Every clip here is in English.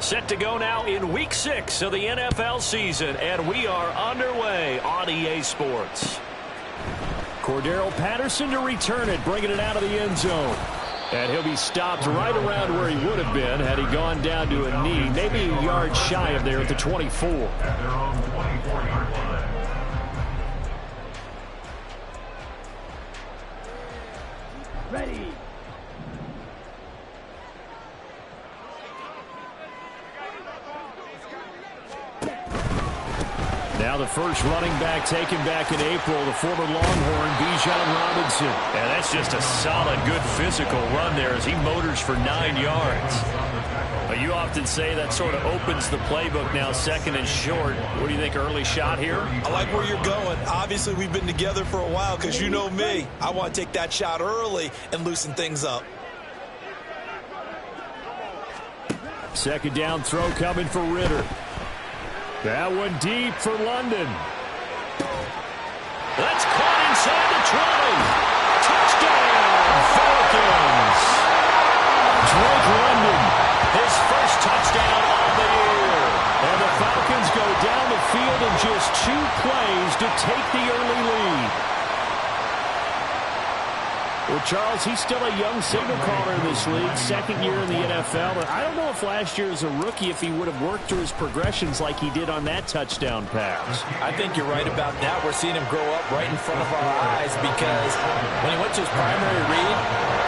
Set to go now in Week 6 of the NFL season, and we are underway on EA Sports. Cordero Patterson to return it, bringing it out of the end zone. And he'll be stopped right around where he would have been had he gone down to a knee, maybe a yard shy of there at the 24. At their own 24-yard line. Ready. Now the first running back taken back in April, the former Longhorn, Bijan Robinson. And that's just a solid, good physical run there as he motors for 9 yards. But you often say that sort of opens the playbook now, second and short. What do you think, early shot here? I like where you're going. Obviously, we've been together for a while because you know me. I want to take that shot early and loosen things up. Second down throw coming for Ritter. That one deep for London. That's caught inside the 20. Touchdown, Falcons. Drake London, his first touchdown of the year. And the Falcons go down the field in just 2 plays to take the early lead. Well, Charles, he's still a young signal caller in this league, second year in the NFL. And I don't know if last year as a rookie, if he would have worked through his progressions like he did on that touchdown pass. I think you're right about that. We're seeing him grow up right in front of our eyes because when he went to his primary read,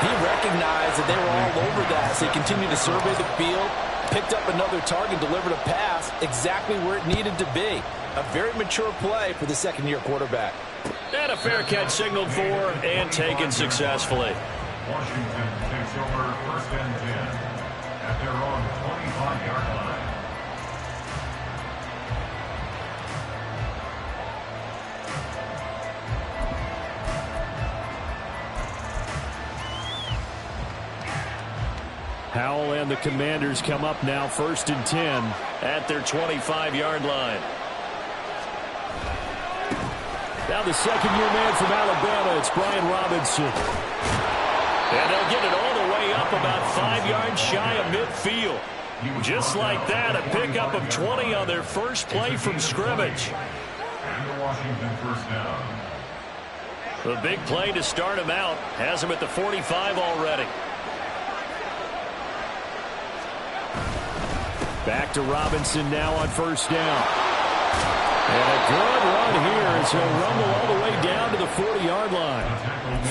he recognized that they were all over that. So he continued to survey the field, picked up another target, delivered a pass exactly where it needed to be. A very mature play for the second-year quarterback. And a fair catch signaled for and taken successfully. Washington takes over first and 10 at their own 25-yard line. Howell and the Commanders come up now first and 10 at their 25-yard line. Now the second-year man from Alabama, it's Brian Robinson. And they'll get it all the way up about 5 yards shy of midfield. Just like that, a pickup of 20 on their first play from scrimmage. And the Washington first down. The big play to start him out has him at the 45 already. Back to Robinson now on first down. And a good run here as he'll rumble all the way down to the 40-yard line.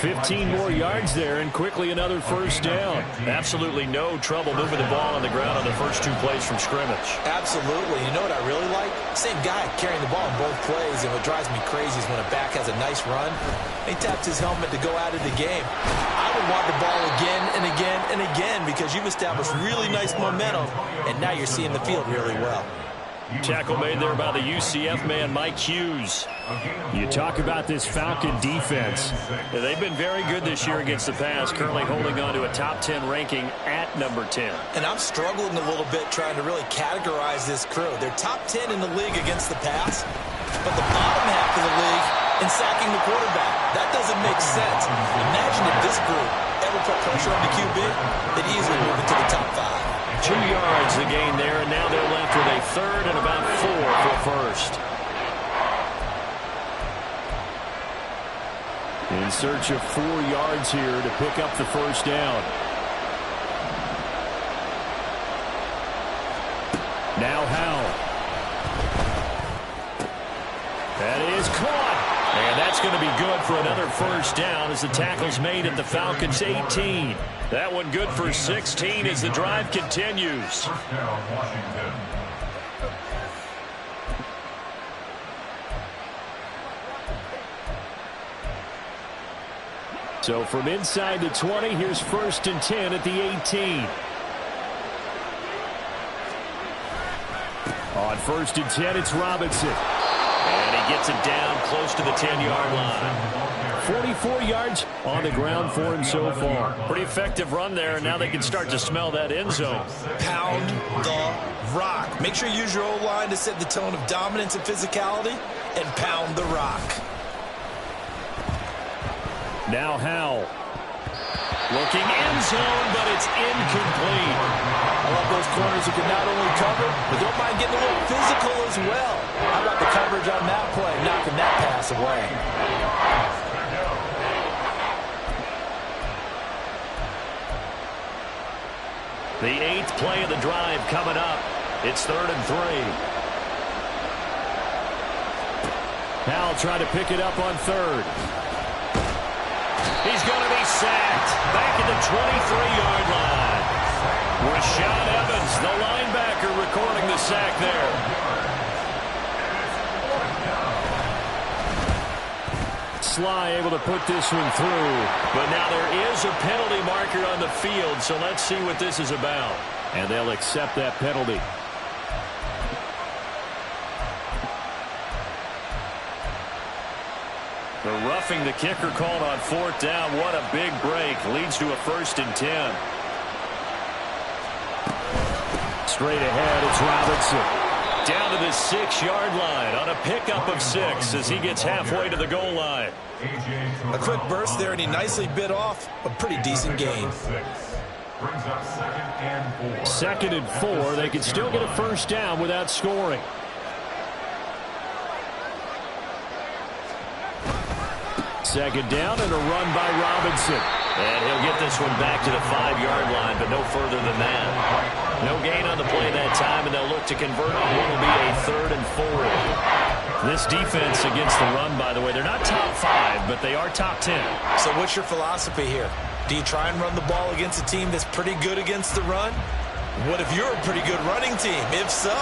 15 more yards there and quickly another first down. Absolutely no trouble moving the ball on the ground on the first 2 plays from scrimmage. Absolutely. You know what I really like? Same guy carrying the ball in both plays, and what drives me crazy is when a back has a nice run, he taps his helmet to go out of the game. I would want the ball again and again and again because you've established really nice momentum, and now you're seeing the field really well. Tackle made there by the UCF man, Mike Hughes. You talk about this Falcon defense. They've been very good this year against the pass, currently holding on to a top 10 ranking at number 10. And I'm struggling a little bit trying to really categorize this crew. They're top 10 in the league against the pass, but the bottom half of the league in sacking the quarterback. That doesn't make sense. Imagine if this group ever put pressure on the QB, they'd easily move into the top 5. 2 yards the gain there, and now they're left with a third and about 4 for first. In search of 4 yards here to pick up the first down. Now Howell. That is caught. And that's going to be good for another first down as the tackle's made at the Falcons' 18. That one good for 16 as the drive continues. First down, Washington. So from inside the 20, here's first and 10 at the 18. On first and 10, it's Robinson. And he gets it down close to the 10-yard line. 44 yards on the ground for him so far. Pretty effective run there, and now they can start to smell that end zone. Pound the rock. Make sure you use your O-line to set the tone of dominance and physicality, and pound the rock. Now Howell. Looking end zone, but it's incomplete. I love those corners who can not only cover, but don't mind getting a little physical as well. How about the coverage on that play, knocking that pass away? The 8th play of the drive coming up. It's 3rd and 3. Howell trying to pick it up on 3rd. He's going to be sacked. Back at the 23-yard line. Rashaan Evans, the linebacker, recording the sack there. Sly able to put this one through. But now there is a penalty marker on the field, so let's see what this is about. And they'll accept that penalty. The roughing the kicker called on 4th down. What a big break. Leads to a 1st and 10. Straight ahead, it's Robinson. Down to the 6-yard line on a pickup of 6 as he gets halfway to the goal line. A quick burst there, and he nicely bit off a pretty decent gain. Brings up 2nd and 4. 2nd and 4. They can still get a 1st down without scoring. Second down and a run by Robinson. And he'll get this one back to the 5-yard line, but no further than that. No gain on the play that time, and they'll look to convert on what will be a 3rd and 4. This defense against the run, by the way, they're not top 5, but they are top 10. So what's your philosophy here? Do you try and run the ball against a team that's pretty good against the run? What if you're a pretty good running team? If so,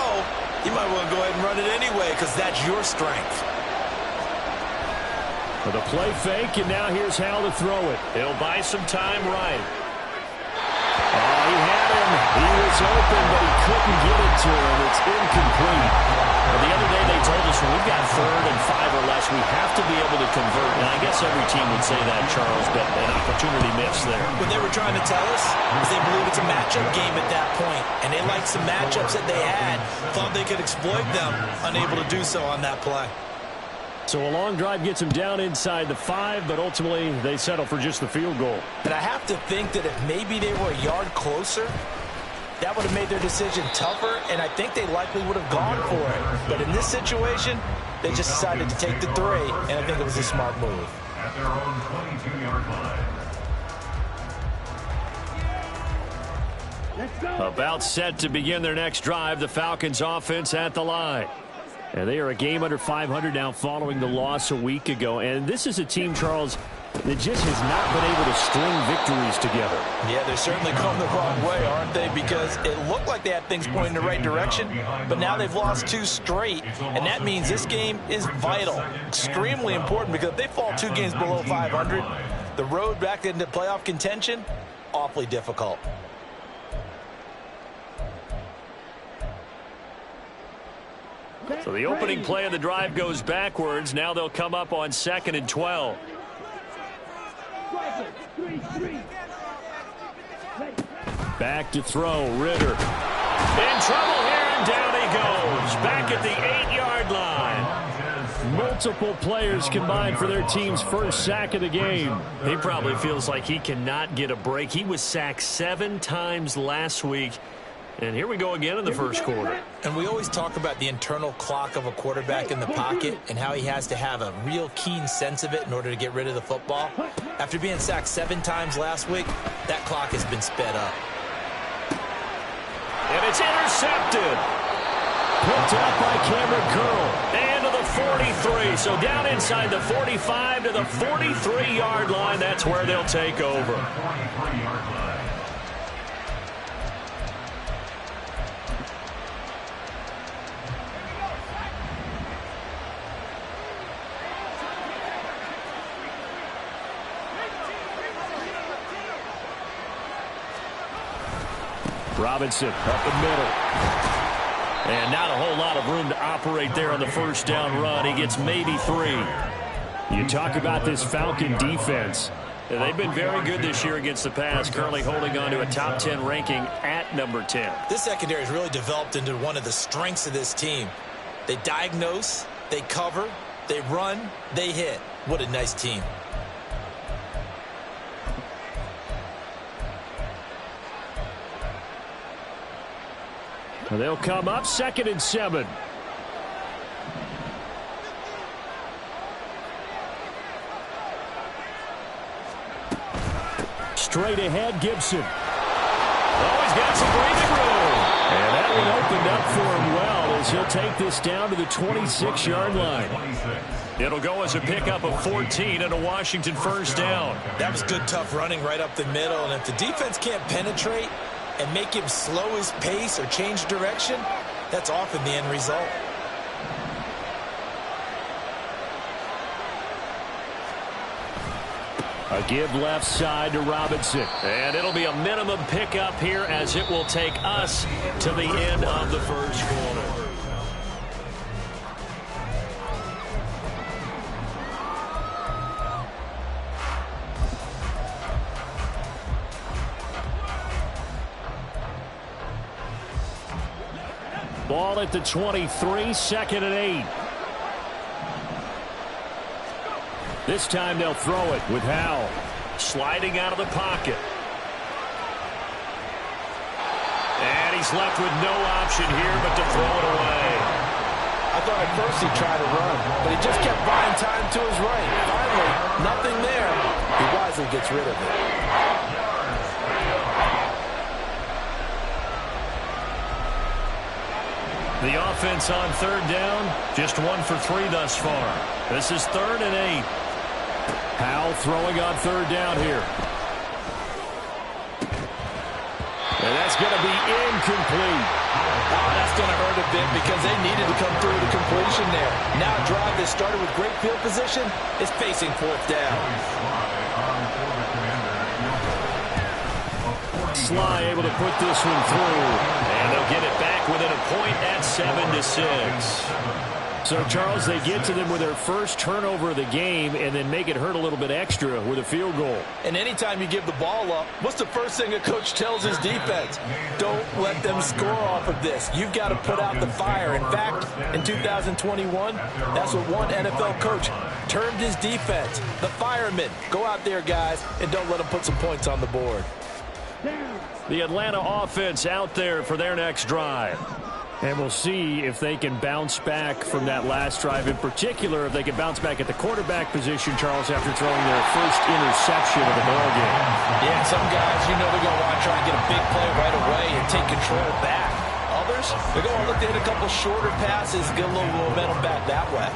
you might want to go ahead and run it anyway because that's your strength. For the play fake, and now here's Howell to throw it. He'll buy some time right. Oh, he had him. He was open, but he couldn't get it to him. It's incomplete. Well, the other day they told us when we've got 3rd and 5 or less, we have to be able to convert. And I guess every team would say that, Charles, but an opportunity missed there. What they were trying to tell us is they believe it's a matchup game at that point, and they liked some matchups that they had, thought they could exploit them, unable to do so on that play. So a long drive gets them down inside the 5, but ultimately they settle for just the field goal. And I have to think that if maybe they were a yard closer, that would have made their decision tougher, and I think they likely would have gone for it. But in this situation, they just decided to take the 3, and I think it was a smart move. At their own 22-yard line. Let's go. About set to begin their next drive, the Falcons offense at the line. And they are a game under 500 now following the loss a week ago. And this is a team, Charles, that just has not been able to string victories together. Yeah, they're certainly going the wrong way, aren't they? Because it looked like they had things pointing in the right direction, but now they've lost 2 straight. And that means this game is vital, extremely important, because if they fall 2 games below 500, the road back into playoff contention, awfully difficult. So the opening play of the drive goes backwards. Now they'll come up on 2nd and 12. Back to throw, Ritter. In trouble here, and down he goes. Back at the 8-yard line. Multiple players combined for their team's first sack of the game. He probably feels like he cannot get a break. He was sacked 7 times last week. And here we go again in the first quarter. And we always talk about the internal clock of a quarterback in the pocket and how he has to have a real keen sense of it in order to get rid of the football. After being sacked 7 times last week, that clock has been sped up. And it's intercepted. Picked up by Cameron Curl. And to the 43. So down inside the 45 to the 43-yard line. That's where they'll take over. 43-yard line. Robinson up the middle. And not a whole lot of room to operate there on the first down run. He gets maybe 3. You talk about this Falcon defense. They've been very good this year against the pass, currently holding on to a top 10 ranking at number 10. This secondary has really developed into one of the strengths of this team. They diagnose, they cover, they run, they hit. What a nice team. They'll come up 2nd and 7. Straight ahead, Gibson. Oh, he's got some breathing room. And that one opened up for him well as he'll take this down to the 26-yard line. It'll go as a pickup of 14 and a Washington first down. That was good, tough running right up the middle. And if the defense can't penetrate and make him slow his pace or change direction, that's often the end result. A give left side to Robinson. And it'll be a minimum pickup here as it will take us to the end of the first quarter. Ball at the 23, 2nd and 8. This time they'll throw it with Howell. Sliding out of the pocket. And he's left with no option here but to throw it away. I thought at first he tried to run, but he just kept buying time to his right. Finally, nothing there. He wisely gets rid of it. The offense on 3rd down, just 1 for 3 thus far. This is 3rd and 8. Howell throwing on 3rd down here. And that's going to be incomplete. Oh, that's going to hurt a bit because they needed to come through the completion there. Now a drive that started with great field position is facing 4th down. Sly able to put this one through. And they'll get it back within a point at 7-6. So, Charles, they get to them with their first turnover of the game and then make it hurt a little bit extra with a field goal. And anytime you give the ball up, what's the first thing a coach tells his defense? Don't let them score off of this. You've got to put out the fire. In fact, in 2021, that's what one NFL coach termed his defense. The firemen. Go out there, guys, and don't let them put some points on the board. The Atlanta offense out there for their next drive. And we'll see if they can bounce back from that last drive. In particular, if they can bounce back at the quarterback position, Charles, after throwing their first interception of the ballgame. Yeah, some guys, you know they're going to want to try and get a big play right away and take control back. Others, they're going to look to hit a couple shorter passes, get a little momentum back that way.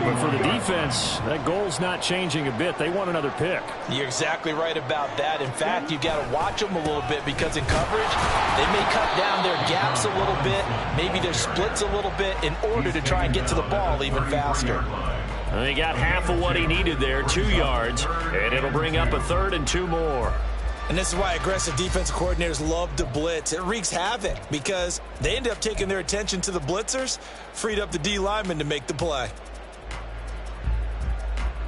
But for the defense, that goal's not changing a bit. They want another pick. You're exactly right about that. In fact, you've got to watch them a little bit because in coverage, they may cut down their gaps a little bit, maybe their splits a little bit in order to try and get to the ball even faster. And they got half of what he needed there, 2 yards, and it'll bring up a 3rd and 2 more. And this is why aggressive defensive coordinators love to blitz. It wreaks havoc because they end up taking their attention to the blitzers, freed up the D lineman to make the play.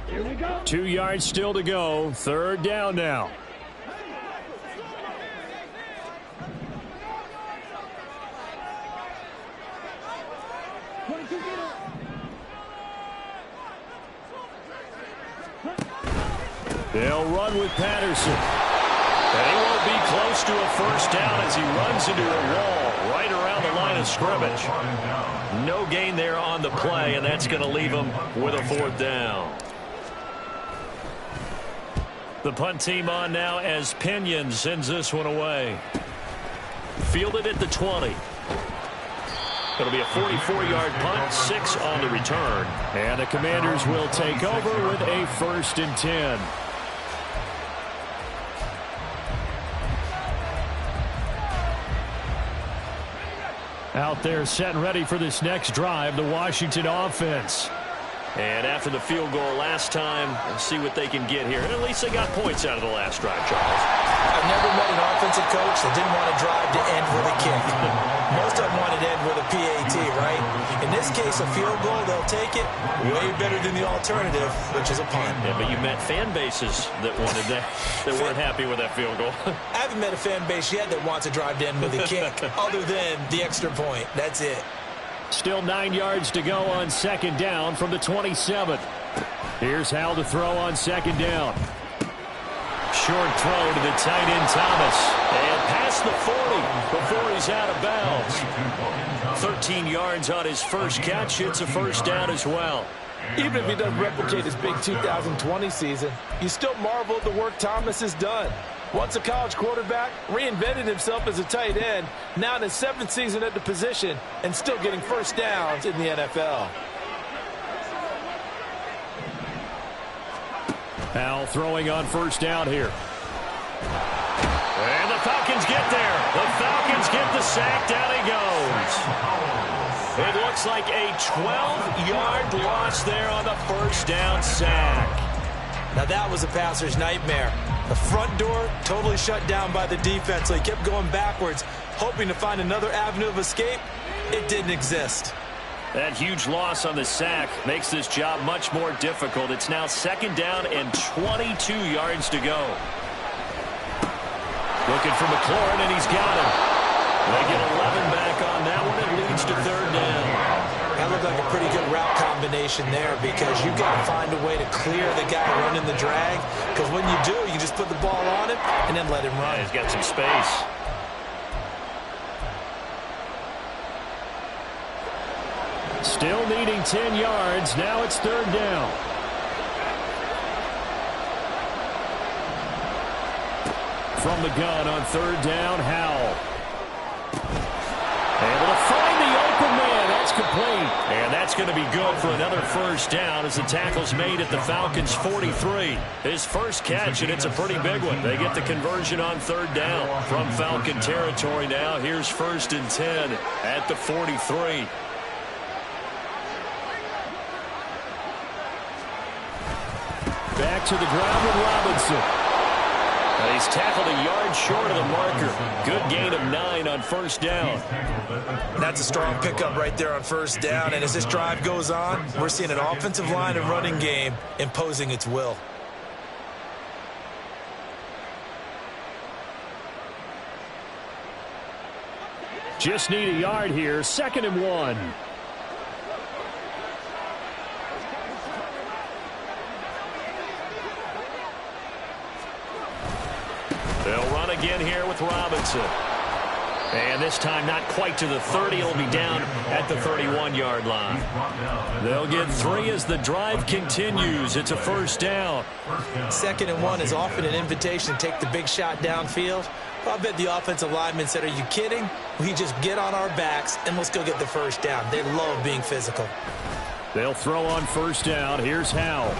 Here we go. 2 yards still to go. 3rd down now. They'll run with Patterson. And he won't be close to a first down as he runs into a wall right around the line of scrimmage. No gain there on the play, and that's going to leave him with a 4th down. The punt team on now as Pinion sends this one away. Fielded at the 20. It'll be a 44-yard punt, 6 on the return. And the Commanders will take over with a 1st and 10. Out there set and ready for this next drive, the Washington offense. And after the field goal last time, let's see what they can get here. And at least they got points out of the last drive, Charles. I've never met an offensive coach that didn't want to drive to end with a kick. Most of them wanted to end with a PAT, right? In this case, a field goal, they'll take it. Way better than the alternative, which is a punt. Yeah, but you met fan bases that wanted that, that weren't happy with that field goal. I haven't met a fan base yet that wants to drive to end with a kick, other than the extra point. That's it. Still 9 yards to go on 2nd down from the 27. Here's Howell to throw on 2nd down. Short throw to the tight end Thomas. And past the 40 before he's out of bounds. 13 yards on his first catch. It's a first down as well. Even if he doesn't replicate his big 2020 season, you still marvel at the work Thomas has done. Once a college quarterback, reinvented himself as a tight end, now in his 7th season at the position, and still getting first downs in the NFL. Powell throwing on first down here. And the Falcons get there. The Falcons get the sack. Down he goes. It looks like a 12-yard loss there on the first down sack. Now that was a passer's nightmare. The front door totally shut down by the defense, so he kept going backwards, hoping to find another avenue of escape. It didn't exist. That huge loss on the sack makes this job much more difficult. It's now 2nd down and 22 yards to go. Looking for McLaurin, and he's got him. They get 11 back on that one. It leads to 3rd down. That looked like a pretty good route combination there, because you've got to find a way to clear the guy running the drag, because when you do, you just put the ball on him and then let him run. Yeah, he's got some space. Still needing 10 yards. Now it's 3rd down. From the gun on 3rd down, Howell. Able to find the open man. That's complete. And that's going to be good for another first down as the tackle's made at the Falcons' 43. His first catch, and it's a pretty big one. They get the conversion on 3rd down from Falcon territory now. Here's 1st and 10 at the 43. Back to the ground with Robinson. He's tackled a yard short of the marker. Good gain of 9 on first down. That's a strong pickup right there on first down. And as this drive goes on, we're seeing an offensive line and running game imposing its will. Just need a yard here. 2nd and 1. They'll run again here with Robinson. And this time not quite to the 30. It'll be down at the 31-yard line. They'll get 3 as the drive continues. It's a first down. 2nd and 1 is often an invitation to take the big shot downfield. Well, I bet the offensive lineman said, "Are you kidding? We just get on our backs and let's go get the first down." They love being physical. They'll throw on first down. Here's Howell.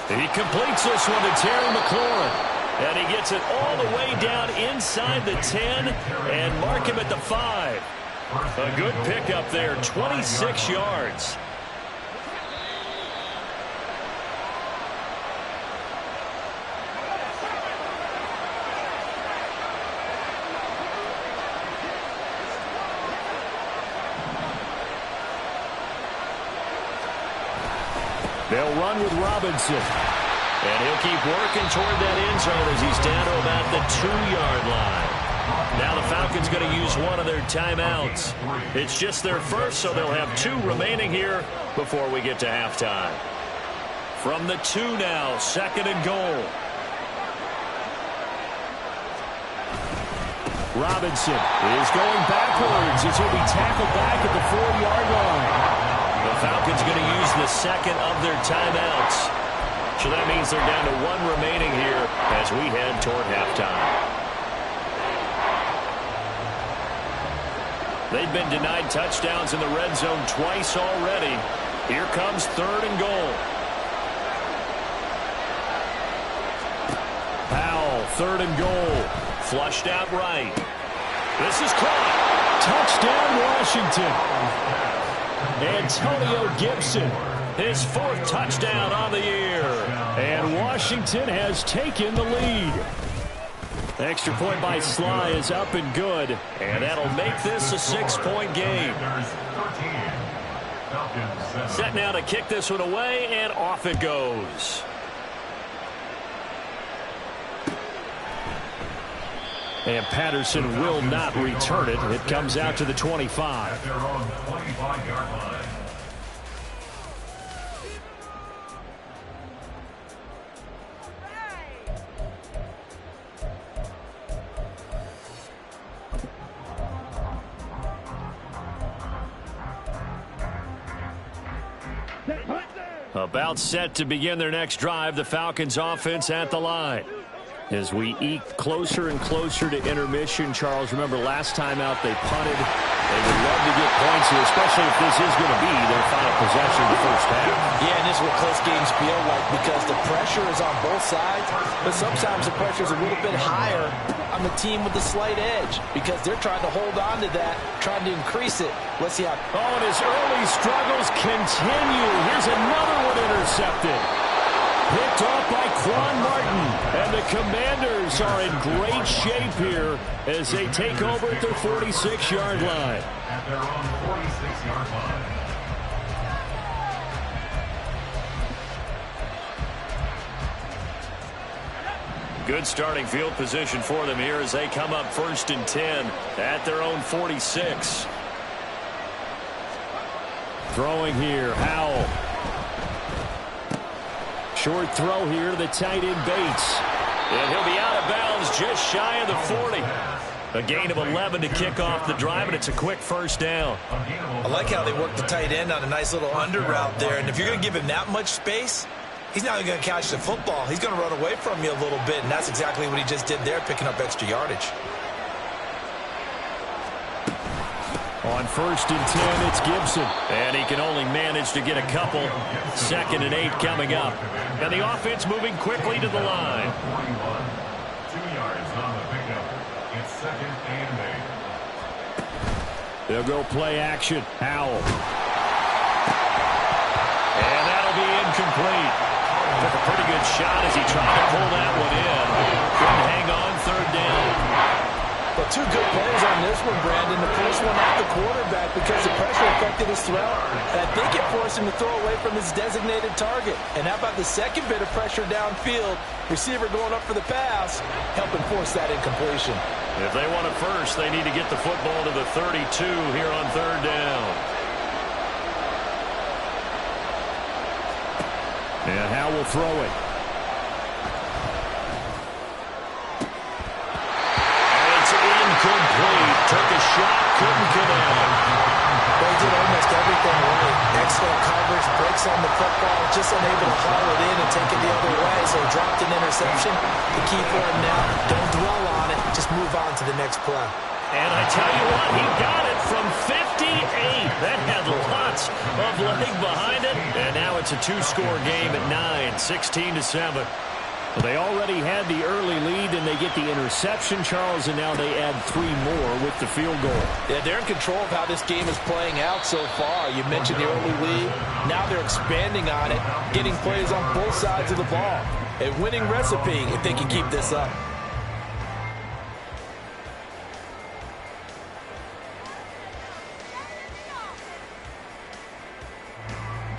He completes this one to Terry McLaurin. And he gets it all the way down inside the 10 and mark him at the 5. A good pickup there, 26 yards. They'll run with Robinson. And he'll keep working toward that end zone as he's down to about the 2-yard line. Now the Falcons going to use one of their timeouts. It's just their first, so they'll have 2 remaining here before we get to halftime. From the 2 now, 2nd and goal. Robinson is going backwards as he'll be tackled back at the 4-yard line. The Falcons going to use the 2nd of their timeouts. So that means they're down to 1 remaining here as we head toward halftime. They've been denied touchdowns in the red zone twice already. Here comes 3rd and goal. Powell, 3rd and goal. Flushed out right. This is caught. Touchdown, Washington. Antonio Gibson, his 4th touchdown on the year. And Washington has taken the lead. The extra point by Sly is up and good. And that'll make this a 6-point game. Set now to kick this one away, and off it goes. And Patterson will not return it. It comes out to the 25. At their own 25-yard line. About set to begin their next drive, the Falcons offense at the line. As we eke closer and closer to intermission, Charles, remember last time out they punted. They would love to get points here, especially if this is going to be their final possession of the first half. Yeah, and this is what close games feel like because the pressure is on both sides, but sometimes the pressure is a little bit higher on the team with the slight edge because they're trying to hold on to that, trying to increase it. Let's see how. Oh, and his early struggles continue. Here's another one intercepted. Picked off by Quan Martin. And the Commanders are in great shape here as they take over at their 46-yard line. At their own 46-yard line. Good starting field position for them here as they come up 1st and 10 at their own 46. Throwing here, Howell. Short throw here to the tight end Bates. And he'll be out of bounds just shy of the 40. A gain of 11 to kick off the drive, and it's a quick first down. I like how they work the tight end on a nice little under route there. And if you're going to give him that much space, he's not going to catch the football. He's going to run away from you a little bit, and that's exactly what he just did there, picking up extra yardage. On 1st and 10, it's Gibson. And he can only manage to get a couple. 2nd and 8 coming up. And the offense moving quickly to the line. 41, 2 yards on the pickup. It's 2nd and 8. They'll go play action. Howell. And that'll be incomplete. Took a pretty good shot as he tried to pull that one in. Couldn't hang on 3rd down. But two good plays on this one, Brandon. The first one at the quarterback because the pressure affected his throw. And I think it forced him to throw away from his designated target. And how about the second bit of pressure downfield? Receiver going up for the pass, helping force that incompletion. If they want it first, they need to get the football to the 32 here on 3rd down. And Howell will throw it. Complete. Took a shot, couldn't connect. They did almost everything right. Excellent coverage, breaks on the football, just unable to haul it in and take it the other way, so he dropped an interception. The key for him now, don't dwell on it, just move on to the next play. And I tell you what, he got it from 58. That had lots of leg behind it. And now it's a 2-score game at 9, 16-7. Well, they already had the early lead, and they get the interception, Charles, and now they add 3 more with the field goal. Yeah, they're in control of how this game is playing out so far. You mentioned the early lead. Now they're expanding on it, getting plays on both sides of the ball. A winning recipe if they can keep this up.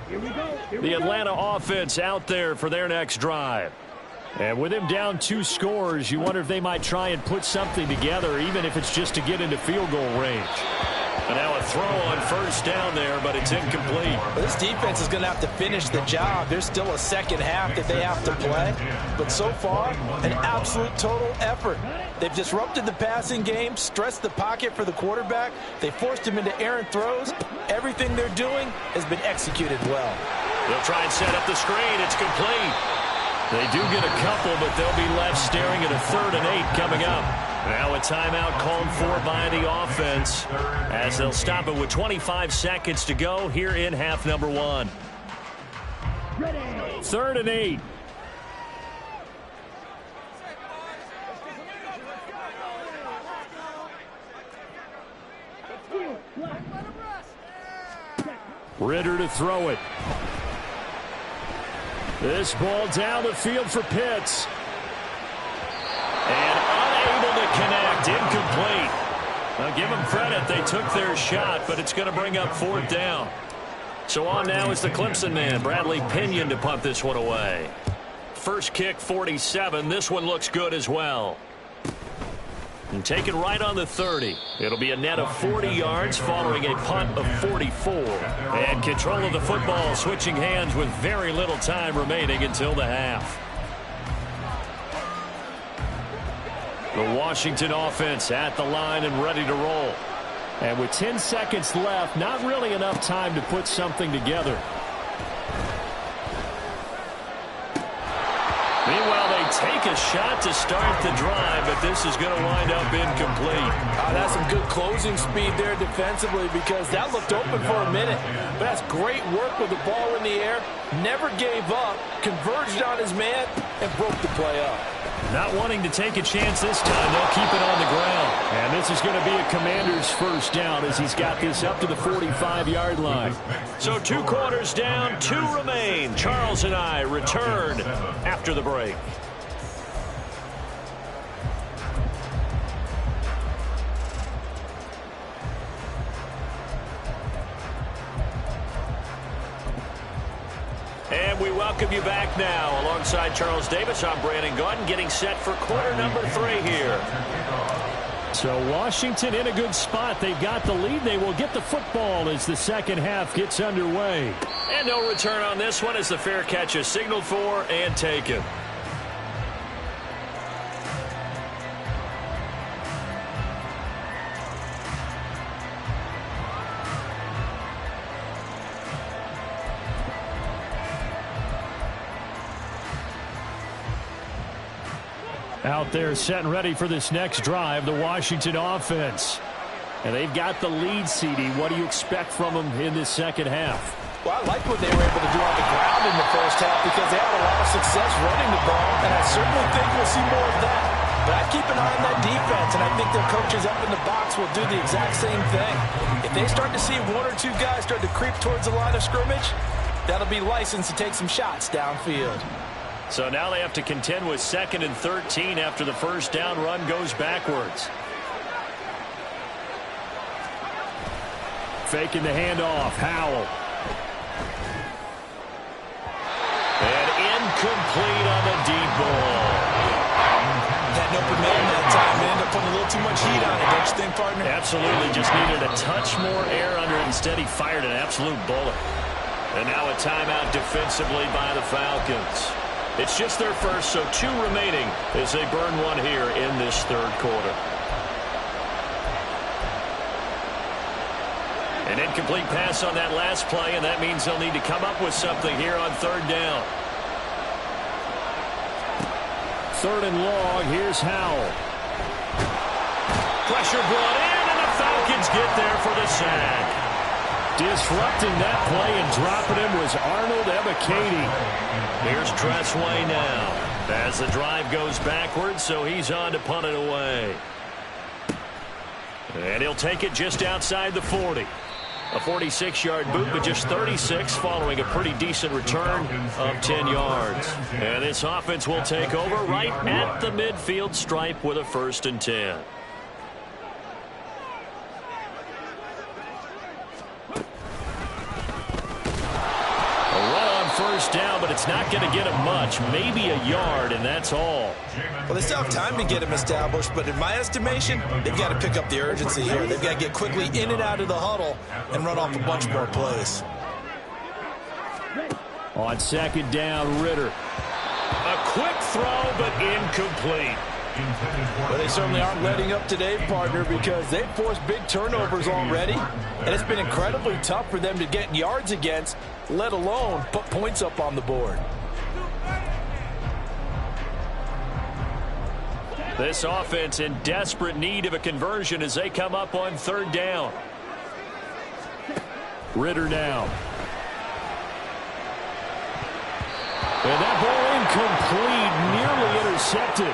Here we go. The Atlanta offense out there for their next drive. And with him down 2 scores, you wonder if they might try and put something together, even if it's just to get into field goal range. And now a throw on 1st down there, but it's incomplete. Well, this defense is going to have to finish the job. There's still a second half that they have to play. But so far, an absolute total effort. They've disrupted the passing game, stressed the pocket for the quarterback. They forced him into errant throws. Everything they're doing has been executed well. They'll try and set up the screen. It's complete. They do get a couple, but they'll be left staring at a 3rd and 8 coming up. Now a timeout called for by the offense as they'll stop it with 25 seconds to go here in half number 1. 3rd and 8. Ritter to throw it. This ball down the field for Pitts. And unable to connect. Incomplete. Now give them credit. They took their shot, but it's going to bring up 4th down. So on now is the Clemson man, Bradley Pinion, to punt this one away. First kick, 47. This one looks good as well. And take it right on the 30. It'll be a net of 40 yards following a punt of 44. And control of the football switching hands with very little time remaining until the half. The Washington offense at the line and ready to roll. And with 10 seconds left, not really enough time to put something together. take a shot to start the drive, but this is going to wind up incomplete. That's some good closing speed there defensively because that looked open for a minute. But that's great work with the ball in the air. Never gave up, converged on his man, and broke the play up. Not wanting to take a chance this time, they'll keep it on the ground. And this is going to be a Commander's first down as he's got this up to the 45-yard line. So 2 quarters down, 2 remain. Charles and I return after the break. And we welcome you back now. Alongside Charles Davis, I'm Brandon Gaudin, getting set for quarter number 3 here. So Washington in a good spot. They've got the lead. They will get the football as the second half gets underway. And no return on this one as the fair catch is signaled for and taken. Out there set and ready for this next drive, the Washington offense. And they've got the lead, CD. What do you expect from them in this second half? Well, I like what they were able to do on the ground in the first half because they had a lot of success running the ball, and I certainly think we'll see more of that. But I keep an eye on that defense, and I think their coaches up in the box will do the exact same thing. If they start to see 1 or 2 guys start to creep towards the line of scrimmage, that'll be licensed to take some shots downfield. So now they have to contend with 2nd and 13 after the first down run goes backwards. Faking the handoff. Howell. And incomplete on the deep ball. Had no momentum that time and ended up putting a little too much heat on it, don't you think, partner? Absolutely. Just needed a touch more air under it. Instead, he fired an absolute bullet. And now a timeout defensively by the Falcons. It's just their first, so 2 remaining as they burn 1 here in this third quarter. An incomplete pass on that last play, and that means they'll need to come up with something here on 3rd down. 3rd and long, here's Howell. Pressure brought in, and the Falcons get there for the sack. Disrupting that play and dropping him was Arnold Ebiketie. Here's Tressway now as the drive goes backwards, so he's on to punt it away. And he'll take it just outside the 40. A 46-yard boot, but just 36 following a pretty decent return of 10 yards. And this offense will take over right at the midfield stripe with a 1st and 10. First down, but it's not going to get him much. Maybe a yard, and that's all. Well, they still have time to get him established, but in my estimation, they've got to pick up the urgency here. They've got to get quickly in and out of the huddle and run off a bunch more plays. On 2nd down, Ritter. A quick throw, but incomplete. Well, they certainly aren't letting up today, partner, because they've forced big turnovers already, and it's been incredibly tough for them to get yards against, let alone put points up on the board. This offense in desperate need of a conversion as they come up on 3rd down. Ritter now. And that ball incomplete, nearly intercepted.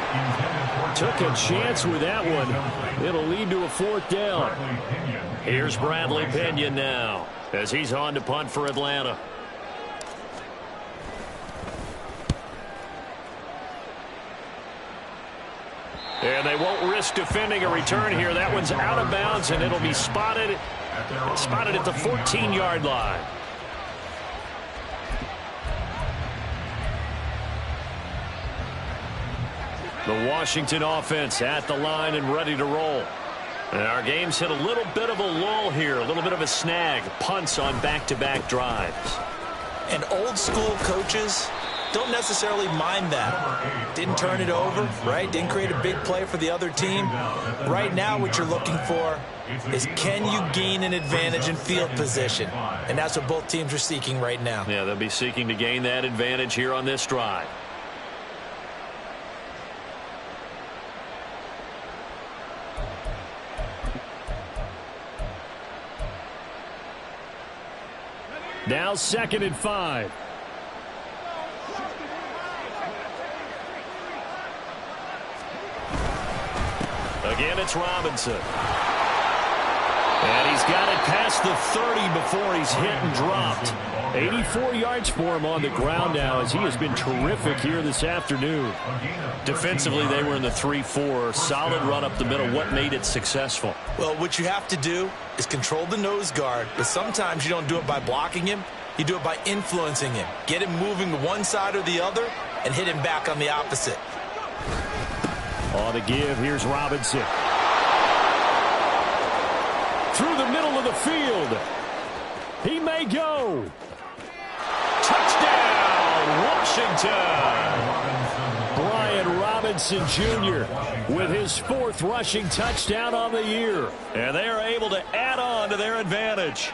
Took a chance with that one. It'll lead to a 4th down. Here's Bradley Pinion now as he's on to punt for Atlanta. And they won't risk defending a return here. That one's out of bounds, and it'll be spotted at the 14-yard line. The Washington offense at the line and ready to roll. And our game's hit a little bit of a lull here, a little bit of a snag. Punts on back-to-back drives. And old-school coaches don't necessarily mind that. Didn't turn it over, right? Didn't create a big play for the other team. Right now what you're looking for is can you gain an advantage in field position? And that's what both teams are seeking right now. Yeah, they'll be seeking to gain that advantage here on this drive. Now 2nd and 5. Again, it's Robinson. And he's got it past the 30 before he's hit and dropped. 84 yards for him on the ground now as he has been terrific here this afternoon. Defensively, they were in the 3-4. Solid run up the middle. What made it successful? Well, what you have to do is control the nose guard, but sometimes you don't do it by blocking him. You do it by influencing him. Get him moving to one side or the other and hit him back on the opposite. On the give, here's Robinson. Through the middle of the field. He may go. Touchdown, Washington. Brian Robinson Jr. with his 4th rushing touchdown on the year. And they are able to add on to their advantage.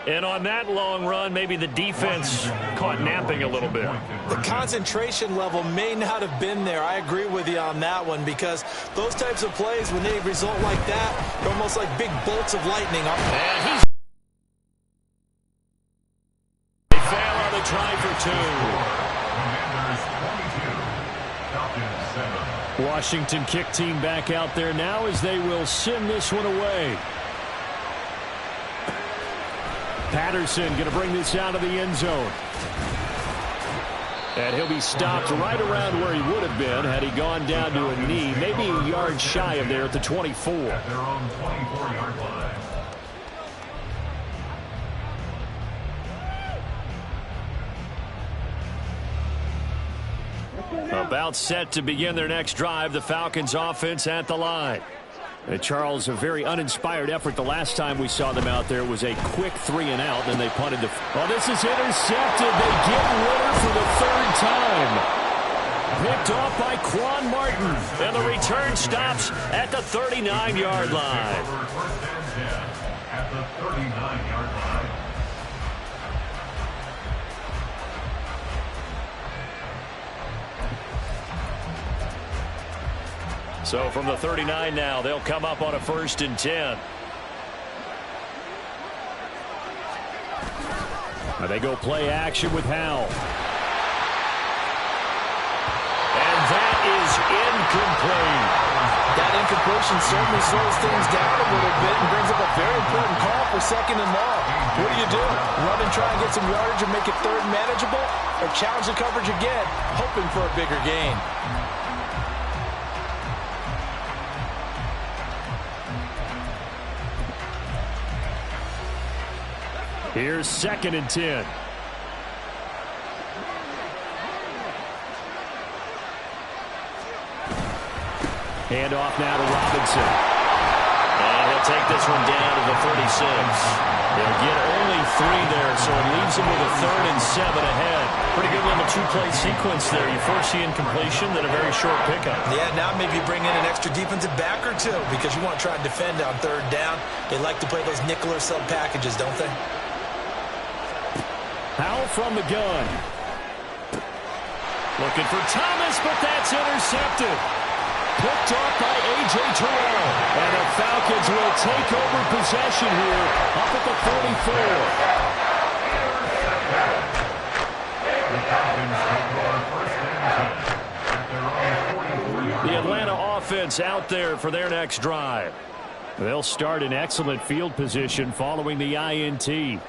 And on that long run, maybe the defense caught napping a little bit. The concentration level may not have been there. I agree with you on that one because those types of plays, when they result like that, they're almost like big bolts of lightning. And they fail on the try for 2. Washington kick team back out there now as they will send this one away. Patterson going to bring this out of the end zone. And he'll be stopped right around where he would have been had he gone down to a knee, maybe a yard shy of there at the 24. At their own 24-yard line. About set to begin their next drive, the Falcons offense at the line. And Charles, a very uninspired effort the last time we saw them out there. It was a quick 3-and-out, then they punted the... Oh, this is intercepted. They get Ritter for the 3rd time. Picked off by Quan Martin. And the return stops at the 39-yard line. At the 39-yard line. So from the 39 now, they'll come up on a 1st and 10. Now they go play action with Howell. And that is incomplete. That incompletion certainly slows things down a little bit and brings up a very important call for 2nd and long. What do? Run and try and get some yardage and make it 3rd and manageable? Or challenge the coverage again, hoping for a bigger gain? Here's 2nd and 10. Hand off now to Robinson. And he'll take this one down to the 36. They'll get only 3 there, so it leaves them with a 3rd and 7 ahead. Pretty good little 2-play sequence there. You first see incompletion, then a very short pickup. Yeah, now maybe bring in an extra defensive back or 2 because you want to try and defend on 3rd down. They like to play those nickel or sub packages, don't they? Howell from the gun. Looking for Thomas, but that's intercepted. Picked off by A.J. Terrell. And the Falcons will take over possession here up at the 44. The Atlanta offense out there for their next drive. They'll start in excellent field position following the INT.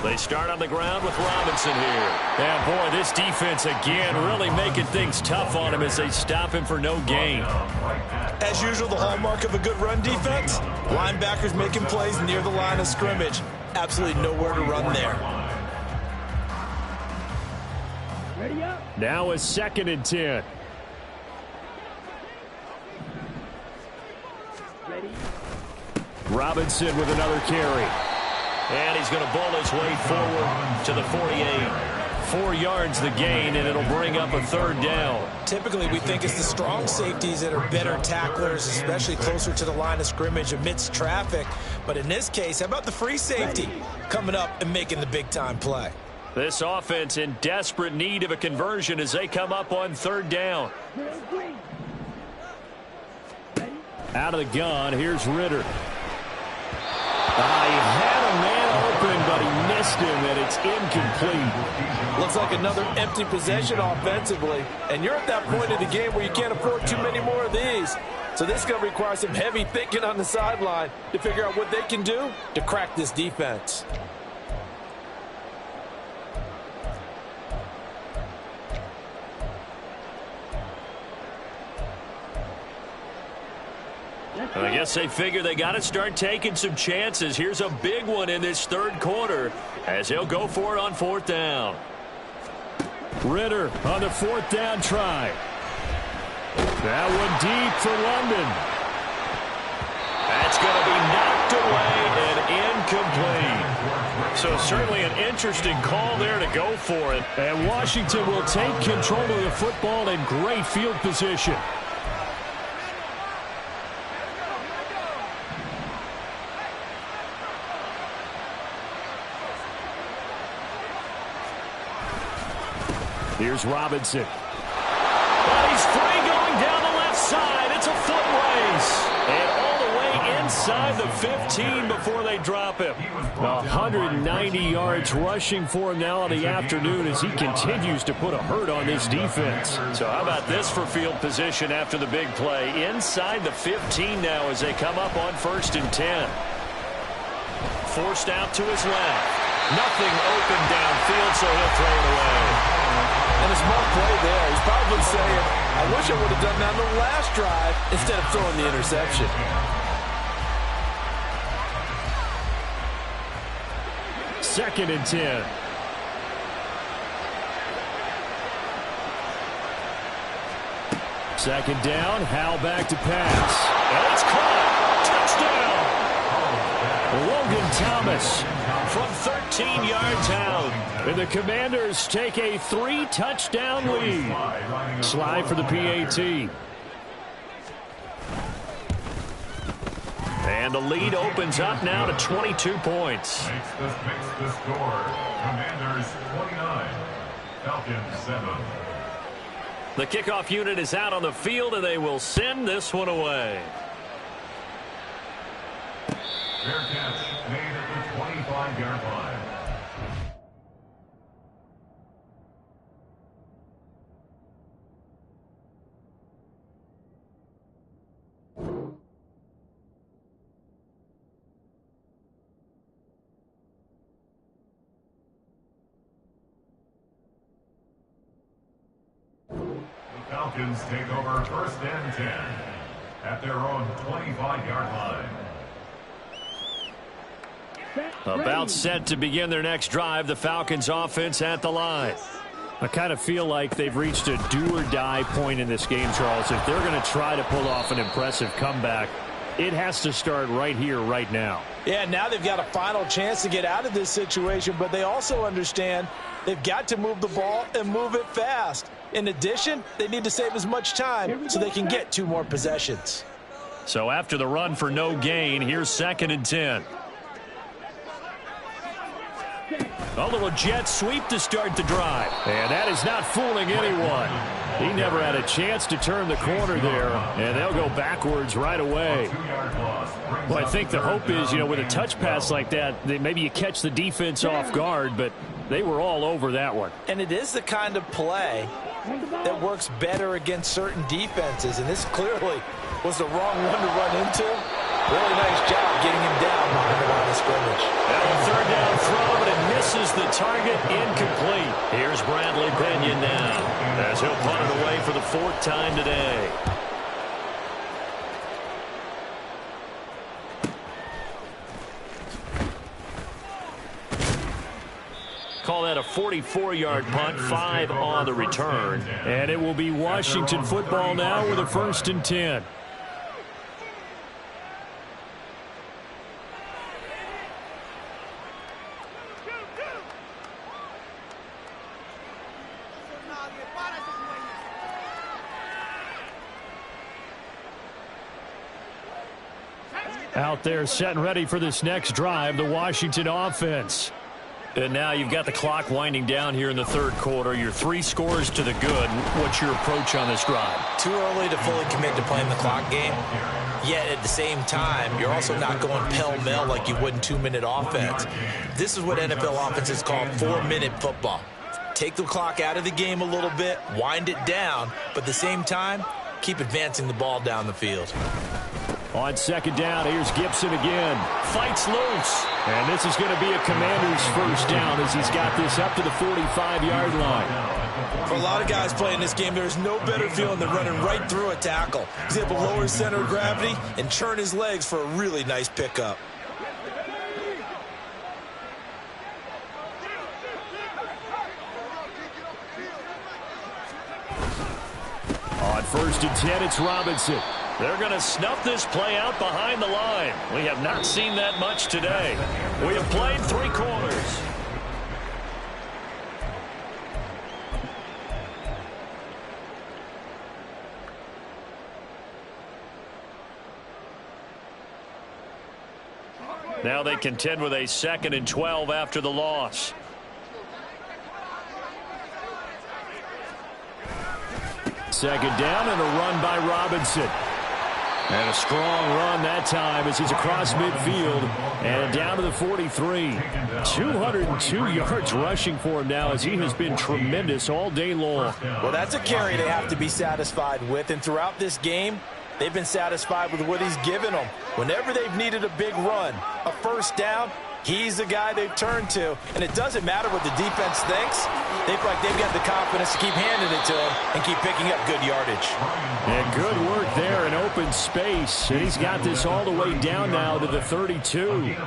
They start on the ground with Robinson here. And boy, this defense again really making things tough on him as they stop him for no gain. As usual, the hallmark of a good run defense, linebackers making plays near the line of scrimmage. Absolutely nowhere to run there. Now a 2nd and 10. Robinson with another carry. And he's going to bowl his way forward to the 48. 4 yards the gain, and it'll bring up a 3rd down. Typically, we think it's the strong safeties that are better tacklers, especially closer to the line of scrimmage amidst traffic. But in this case, how about the free safety coming up and making the big-time play? This offense in desperate need of a conversion as they come up on 3rd down. Out of the gun, here's Ritter. He had a man open, but he missed him, and it's incomplete. Looks like another empty possession offensively, and you're at that point in the game where you can't afford too many more of these. So this is going to require some heavy thinking on the sideline to figure out what they can do to crack this defense. I guess they figure they got to start taking some chances. Here's a big one in this third quarter as he'll go for it on fourth down. Ritter on the fourth down try. That one deep for London. That's going to be knocked away and incomplete. So certainly an interesting call there to go for it. And Washington will take control of the football in great field position. Here's Robinson. And he's free going down the left side. It's a foot race. And all the way inside the 15 before they drop him. 190 yards rushing for him now in the afternoon as he continues to put a hurt on this defense. So how about this for field position after the big play? Inside the 15 now as they come up on 1st and 10. Forced out to his left. Nothing open downfield, so he'll throw it away. And a small play there. He's probably saying, I wish I would have done that on the last drive instead of throwing the interception. Second and 10. Second down, Howell back to pass. And it's caught. Touchdown. Logan Thomas from 13 yards out. And the Commanders take a 3-touchdown lead. Slide for the PAT. And the lead opens up now to 22 points. Makes the score. Commanders 29, Falcons 7. The kickoff unit is out on the field, and they will send this one away. Fair catch made at the 25-yard line. Falcons take over 1st and 10 at their own 25-yard line. About set to begin their next drive, the Falcons offense at the line. I kind of feel like they've reached a do-or-die point in this game, Charles. If they're going to try to pull off an impressive comeback, it has to start right here, right now. Yeah, now they've got a final chance to get out of this situation, but they also understand they've got to move the ball and move it fast. In addition, they need to save as much time so they can get 2 more possessions. So after the run for no gain, here's 2nd and 10. A little jet sweep to start the drive. And that is not fooling anyone. He never had a chance to turn the corner there, and they'll go backwards right away. Well, I think the hope is, with a touch pass like that, maybe you catch the defense off guard, but they were all over that one. And it is the kind of play that works better against certain defenses, and this clearly was the wrong one to run into. Really nice job getting him down behind the line of scrimmage. And a 3rd down throw, but it misses the target, incomplete. Here's Bradley Pinion now as he'll punt it away for the 4th time today. Call that a 44-yard punt, 5 on the return. And it will be Washington football now with a 1st and 10. Out there set and ready for this next drive, the Washington offense. And now you've got the clock winding down here in the third quarter. Your 3 scores to the good. What's your approach on this drive? Too early to fully commit to playing the clock game. Yet at the same time, you're also not going pell-mell like you would in 2-minute offense. This is what NFL offenses call 4-minute football. Take the clock out of the game a little bit, wind it down, but at the same time, keep advancing the ball down the field. On second down, here's Gibson again. Fights loose. And this is going to be a Commander's first down as he's got this up to the 45-yard line. For a lot of guys playing this game, there's no better feeling than running right through a tackle. He's able to lower his center of gravity and turn his legs for a really nice pickup. On first and 10, it's Robinson. They're going to snuff this play out behind the line. We have not seen that much today. We have played 3 quarters. Now they contend with a 2nd and 12 after the loss. Second down and a run by Robinson. And a strong run that time as he's across midfield and down to the 43. 202 yards rushing for him now as he has been tremendous all day long. Well, that's a carry they have to be satisfied with. And throughout this game, they've been satisfied with what he's given them. Whenever they've needed a big run, a first down, he's the guy they've turned to. And it doesn't matter what the defense thinks. They feel like they've got the confidence to keep handing it to him and keep picking up good yardage. And good work there in open space. And he's got this all the way down now to the 32.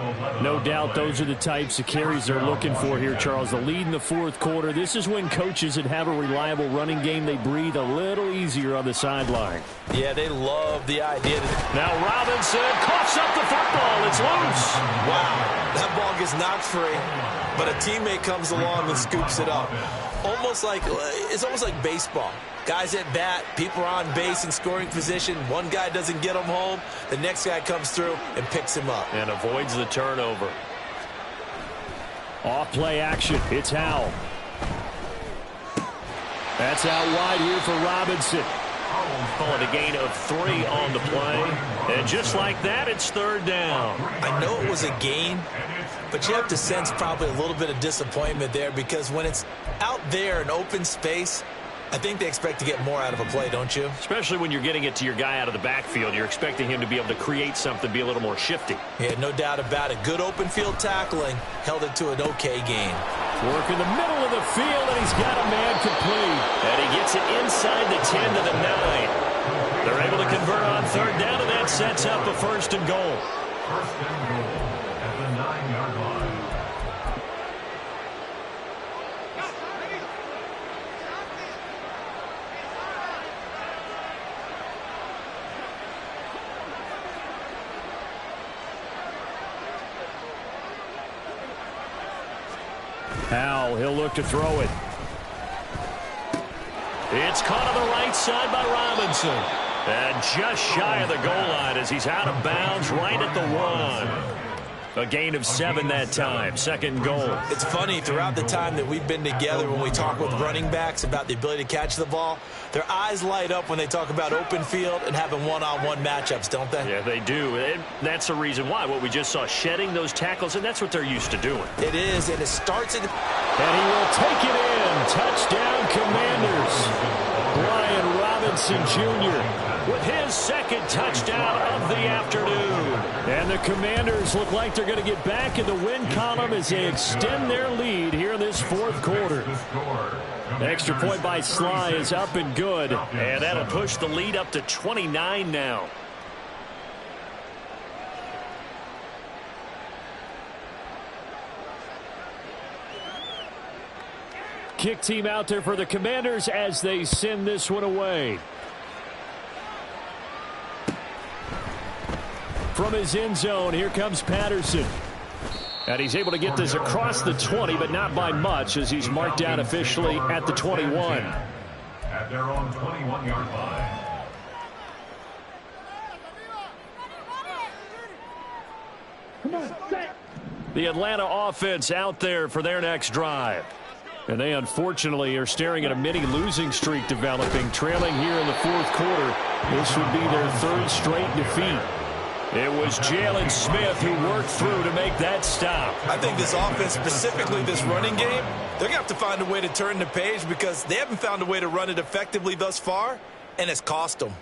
No doubt those are the types of carries they're looking for here, Charles. The lead in the fourth quarter. This is when coaches that have a reliable running game, they breathe a little easier on the sideline. Yeah, they love the idea. Now Robinson coughs up the football. It's loose. Wow. That ball gets knocked free, but a teammate comes along and scoops it up. It's almost like baseball. Guys at bat, people are on base in scoring position. One guy doesn't get him home. The next guy comes through and picks him up. And avoids the turnover. Off play action. It's Howell. That's out wide here for Robinson. Call it a gain of 3 on the play. And just like that, it's third down. I know it was a gain, but you have to sense probably a little bit of disappointment there because when it's out there in open space, I think they expect to get more out of a play, don't you? Especially when you're getting it to your guy out of the backfield. You're expecting him to be able to create something, be a little more shifty. Yeah, no doubt about it. Good open field tackling held it to an okay gain. Work in the middle of the field, and he's got a man complete. And he gets it inside the 10 to the 9. They're able to convert on third down, and that sets up a first and goal. First and goal at the 9-yard line. Howell, he'll look to throw it. It's caught on the right side by Robinson. And just shy of the goal line as he's out of bounds right at the 1. A gain of 7 that time. Second goal. It's funny, throughout the time that we've been together, when we talk with running backs about the ability to catch the ball, their eyes light up when they talk about open field and having one-on-one matchups, don't they? Yeah, they do. And that's the reason why. What we just saw, shedding those tackles, and that's what they're used to doing. It is, and it starts at... And he will take it in. Touchdown, Commanders. Brian Robinson Jr. with his second touchdown of the afternoon. And the Commanders look like they're going to get back in the win column as they extend their lead here in this fourth quarter. Extra point by Sly is up and good. And that'll push the lead up to 29 now. Kick team out there for the Commanders as they send this one away. From his end zone, here comes Patterson. And he's able to get this across the 20, but not by much as he's marked down officially at the 21. At their own 21-yard line. Come on, set. The Atlanta offense out there for their next drive. And they unfortunately are staring at a mini losing streak developing, trailing here in the fourth quarter. This would be their third straight defeat. It was Jalen Smith who worked through to make that stop. I think this offense, specifically this running game, they're going to have to find a way to turn the page because they haven't found a way to run it effectively thus far, and it's cost them.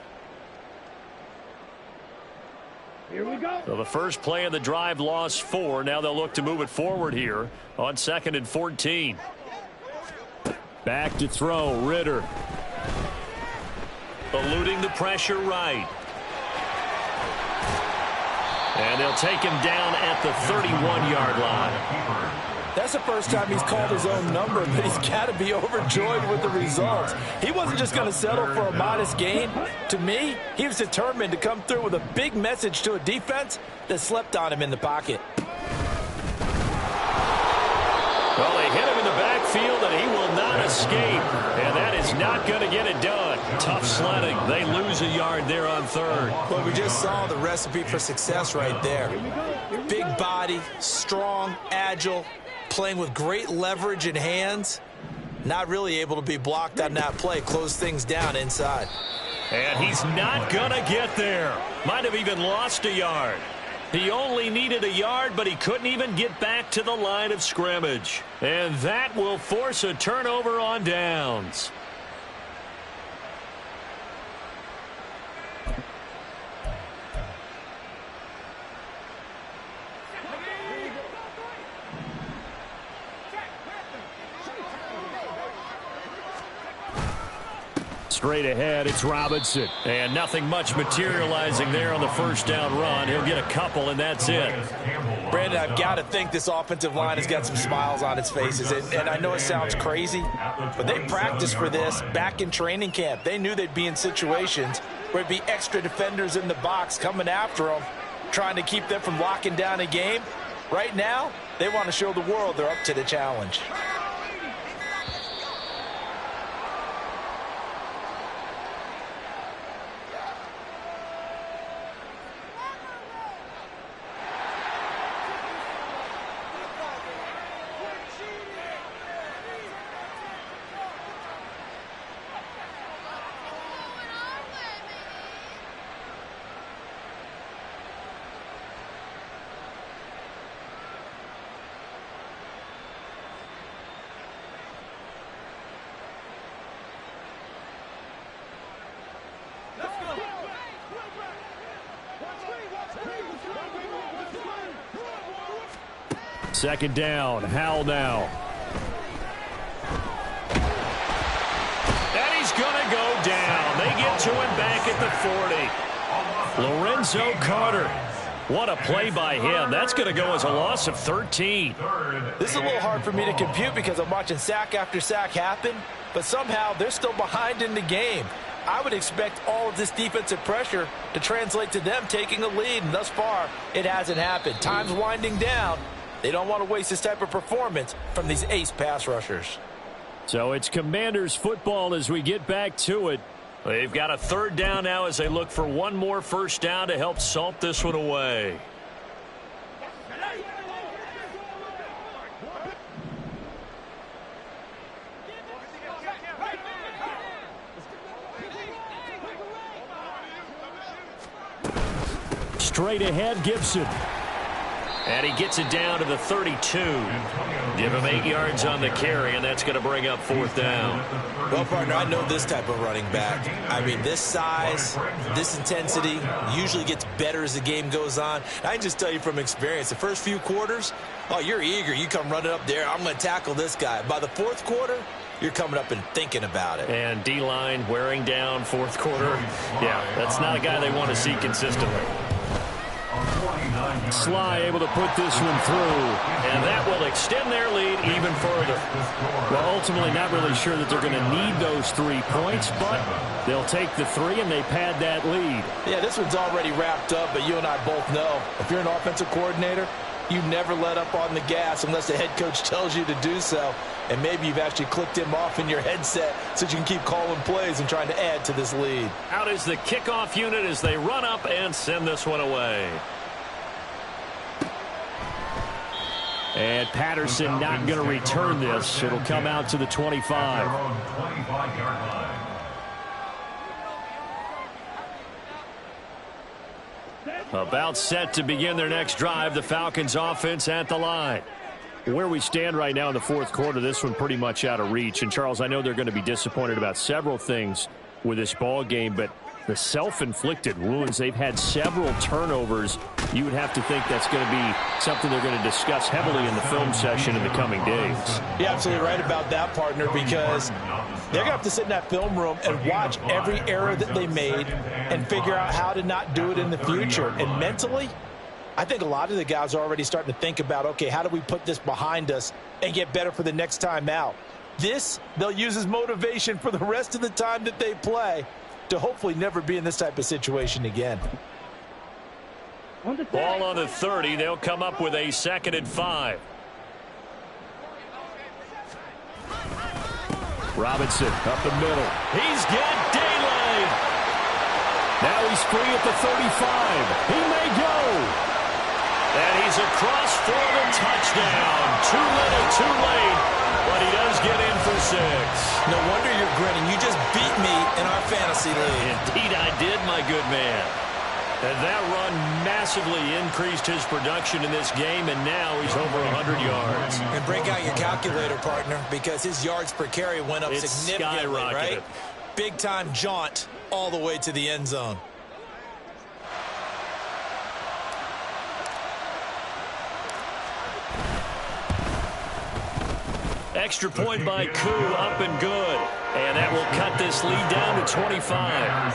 Here we go. So the first play of the drive lost 4. Now they'll look to move it forward here on 2nd and 14. Back to throw, Ritter. Eluding the pressure right. And they'll take him down at the 31-yard line. That's the first time he's called his own number, but he's got to be overjoyed with the results. He wasn't just going to settle for a modest gain. To me, he was determined to come through with a big message to a defense that slept on him in the pocket. Well, they hit him in the backfield, and he will not escape. And that is not going to get it done. Tough sledding. They lose a yard there on 3rd. Well, we just saw the recipe for success right there. Big body, strong, agile, playing with great leverage in hands. Not really able to be blocked on that play. Close things down inside. And he's not going to get there. Might have even lost a yard. He only needed a yard, but he couldn't even get back to the line of scrimmage. And that will force a turnover on downs. Straight ahead, it's Robinson. And nothing much materializing there on the first down run. He'll get a couple, and that's it. Brandon, I've got to think this offensive line has got some smiles on its faces. And I know it sounds crazy, but they practiced for this back in training camp. They knew they'd be in situations where it'd be extra defenders in the box coming after them, trying to keep them from locking down a game. Right now, they want to show the world they're up to the challenge. Second down, Howell now. And he's going to go down. They get to him back at the 40. Lorenzo Carter. What a play by him. That's going to go as a loss of 13. This is a little hard for me to compute because I'm watching sack after sack happen, but somehow they're still behind in the game. I would expect all of this defensive pressure to translate to them taking a lead, and thus far, it hasn't happened. Time's winding down. They don't want to waste this type of performance from these ace pass rushers. So it's Commanders football as we get back to it. They've got a 3rd down now as they look for one more first down to help salt this one away. Straight ahead, Gibson. And he gets it down to the 32. Give him 8 yards on the carry, and that's going to bring up 4th down. Well, partner, I know this type of running back. I mean, this size, this intensity usually gets better as the game goes on. I can just tell you from experience, the first few quarters, oh, you're eager. You come running up there, I'm going to tackle this guy. By the 4th quarter, you're coming up and thinking about it. And D-line wearing down 4th quarter. Yeah, that's not a guy they want to see consistently. Sly able to put this one through, and that will extend their lead even further. Well, ultimately not really sure that they're going to need those 3 points, but they'll take the 3 and they pad that lead. Yeah, this one's already wrapped up, but you and I both know if you're an offensive coordinator, you never let up on the gas unless the head coach tells you to do so. And maybe you've actually clicked him off in your headset so you can keep calling plays and trying to add to this lead. Out is the kickoff unit as they run up and send this one away. And Patterson not going to return this. It'll come out to the 25. About set to begin their next drive. The Falcons offense at the line. Where we stand right now in the fourth quarter, this one pretty much out of reach. And, Charles, I know they're going to be disappointed about several things with this ball game, but the self-inflicted wounds, they've had several turnovers. You would have to think that's going to be something they're going to discuss heavily in the film session in the coming days. You're absolutely right about that, partner, because they're going to have to sit in that film room and watch every error that they made and figure out how to not do it in the future. And mentally, I think a lot of the guys are already starting to think about, okay, how do we put this behind us and get better for the next time out? This, they'll use as motivation for the rest of the time that they play to hopefully never be in this type of situation again. Ball on the 30. They'll come up with a 2nd and 5. Robinson up the middle. He's got daylight. Now he's free at the 35. He may go. And he's across for the touchdown. Too little, too late. But he does get in for 6. No wonder you're grinning. You just beat me in our fantasy league. Indeed I did, my good man. And that run massively increased his production in this game, and now he's over 100 yards. And break out your calculator, partner, because his yards per carry went up significantly, right? Big-time jaunt all the way to the end zone. Extra point by Koo, up and good. And that will cut this lead down to 25.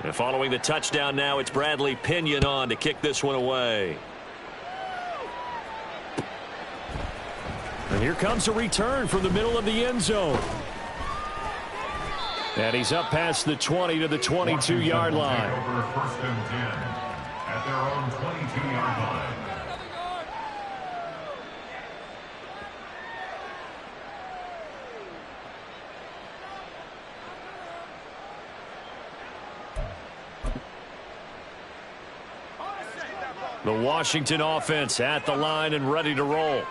And following the touchdown now, it's Bradley Pinion on to kick this one away. And here comes a return from the middle of the end zone. And he's up past the 20 to the 22-yard line. Over 1st and 10 at their own 22-yard line. The Washington offense at the line and ready to roll.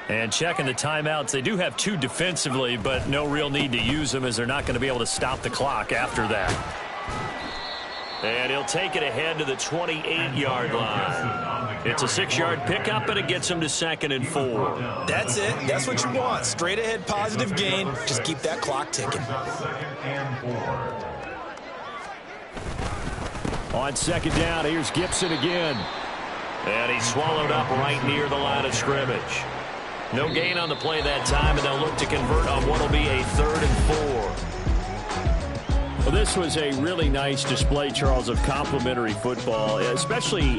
And checking the timeouts, they do have 2 defensively, but no real need to use them as they're not going to be able to stop the clock after that. And he'll take it ahead to the 28-yard line. It's a 6-yard pickup, and it gets him to 2nd and 4. That's it. That's what you want. Straight ahead positive gain. Just keep that clock ticking. 2nd and 4. On 2nd down, here's Gibson again. And he's swallowed up right near the line of scrimmage. No gain on the play that time, and they'll look to convert on what will be a 3rd and 4. Well, this was a really nice display, Charles, of complimentary football, especially